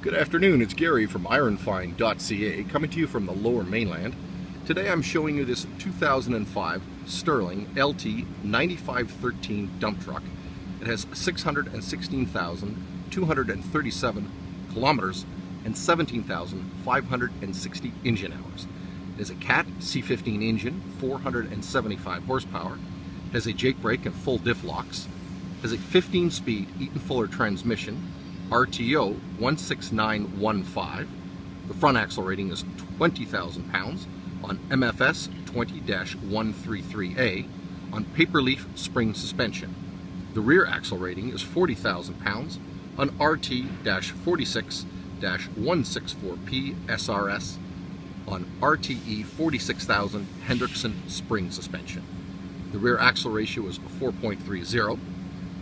Good afternoon, it's Gary from IronFind.ca coming to you from the Lower Mainland. Today I'm showing you this 2005 Sterling LT9513 dump truck. It has 616,237 kilometers and 17,560 engine hours. It is a CAT C15 engine, 475 horsepower. It has a Jake brake and full diff locks. It has a 15-speed Eaton Fuller transmission, RTO 16915. The front axle rating is 20,000 pounds on MFS 20-133A on paperleaf spring suspension. The rear axle rating is 40,000 pounds on RT-46-164P SRS on RTE 46,000 Hendrickson spring suspension. The rear axle ratio is 4.30.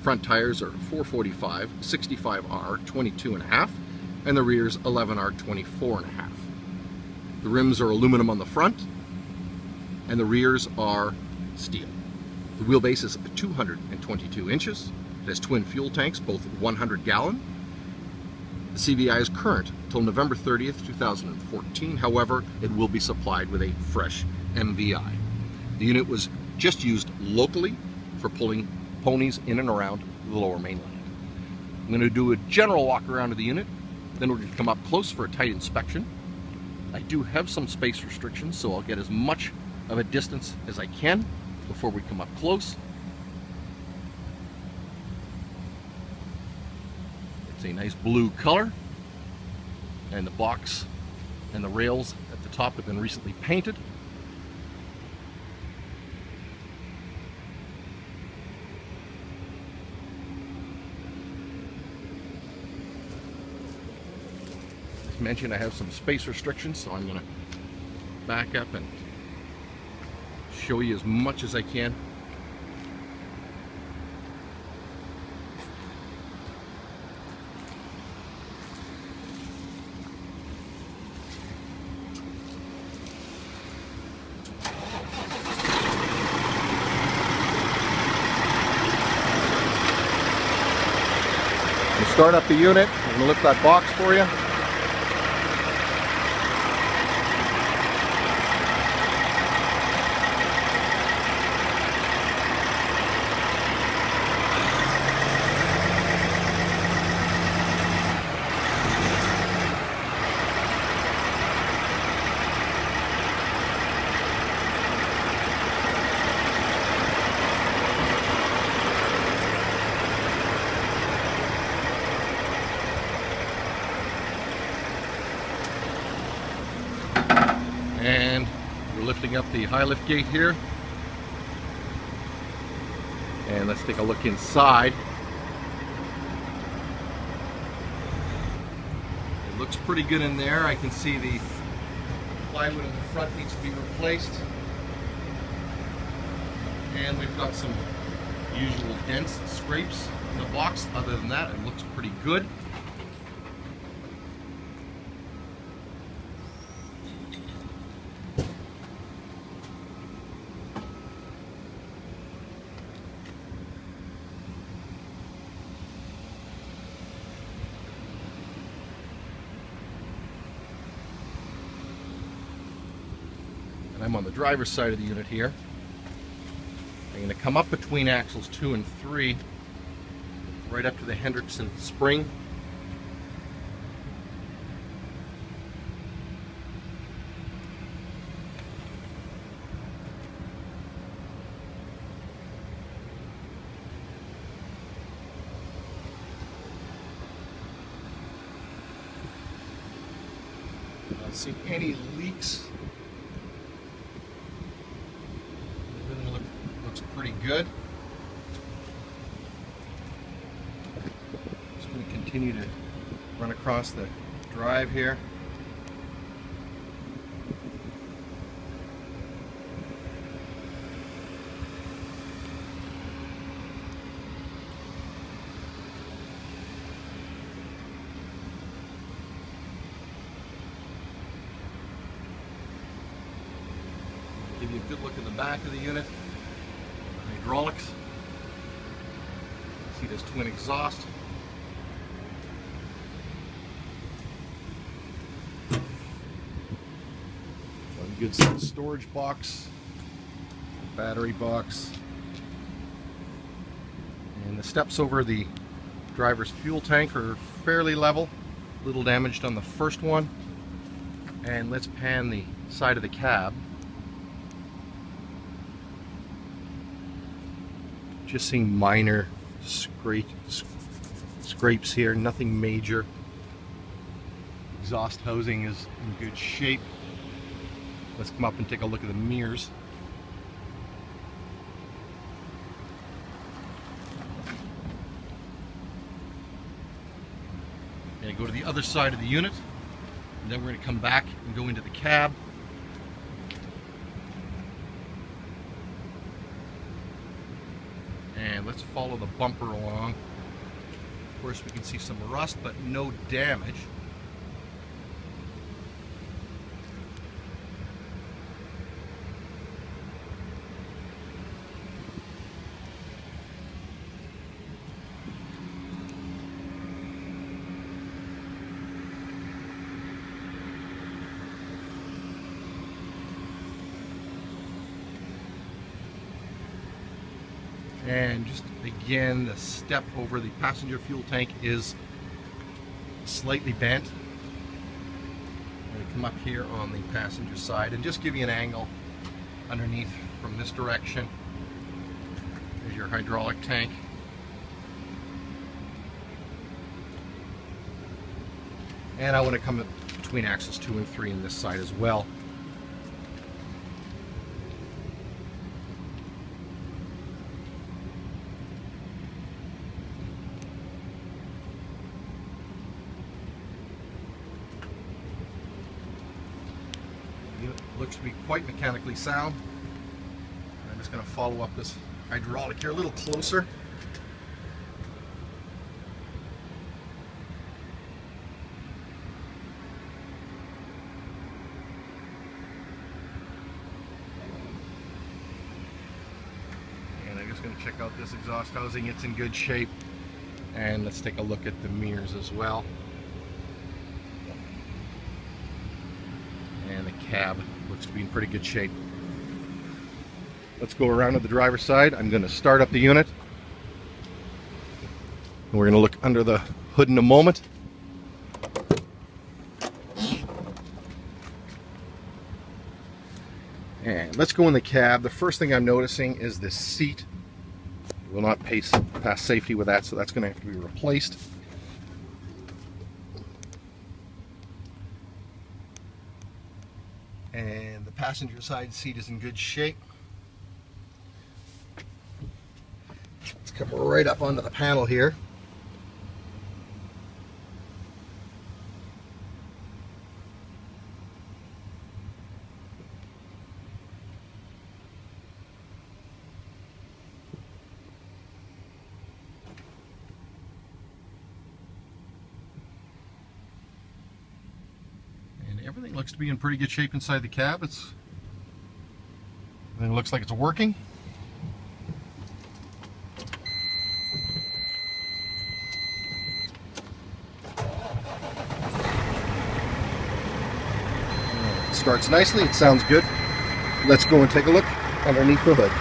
Front tires are 445 65R 22.5 and the rear's 11R 24.5. The rims are aluminum on the front and the rears are steel. The wheelbase is 222 inches. It has twin fuel tanks, both 100 gallon. The CVI is current until November 30th, 2014. However, it will be supplied with a fresh MVI. The unit was just used locally for pulling ponies in and around the Lower Mainland. I'm going to do a general walk around of the unit, then we're going to come up close for a tight inspection. I do have some space restrictions, so I'll get as much of a distance as I can before we come up close. It's a nice blue color, and the box and the rails at the top have been recently painted. Mentioned I have some space restrictions, so I'm going to back up and show you as much as I can. To start up the unit, I'm going to lift that box for you. And we're lifting up the high lift gate here. And let's take a look inside. It looks pretty good in there. I can see the plywood in the front needs to be replaced. And we've got some usual dents and scrapes in the box. Other than that, it looks pretty good. I'm on the driver's side of the unit here. I'm going to come up between axles 2 and 3, right up to the Hendrickson spring. I don't see any leaks. Looks pretty good. Just going to continue to run across the drive here. Give you a good look in the back of the unit. Hydraulics. See this twin exhaust. good sized storage box, battery box, and the steps over the driver's fuel tank are fairly level, a little damaged on the first one. And let's pan the side of the cab. Just seeing minor scrapes here, nothing major. Exhaust housing is in good shape. Let's come up and take a look at the mirrors. I'm going to go to the other side of the unit, and then we're going to come back and go into the cab. And let's follow the bumper along. Of course, we can see some rust, but no damage. And just again, the step over the passenger fuel tank is slightly bent. I'm going to come up here on the passenger side and just give you an angle underneath from this direction. There's your hydraulic tank. And I want to come between axles 2 and 3 on this side as well. Looks to be quite mechanically sound. I'm just going to follow up this hydraulic here a little closer. And I'm just going to check out this exhaust housing. It's in good shape. And let's take a look at the mirrors as well. And the cab looks to be in pretty good shape. Let's go around to the driver's side. I'm going to start up the unit. And we're going to look under the hood in a moment. And let's go in the cab. The first thing I'm noticing is this seat. Will not pass safety with that, so that's going to have to be replaced. And the passenger side seat is in good shape. Let's come right up onto the panel here. Everything looks to be in pretty good shape inside the cab. Everything looks like it's working. It starts nicely. It sounds good. Let's go and take a look underneath the hood.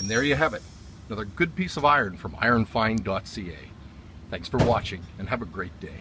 And there you have it. Another good piece of iron from IronFind.ca. Thanks for watching and have a great day.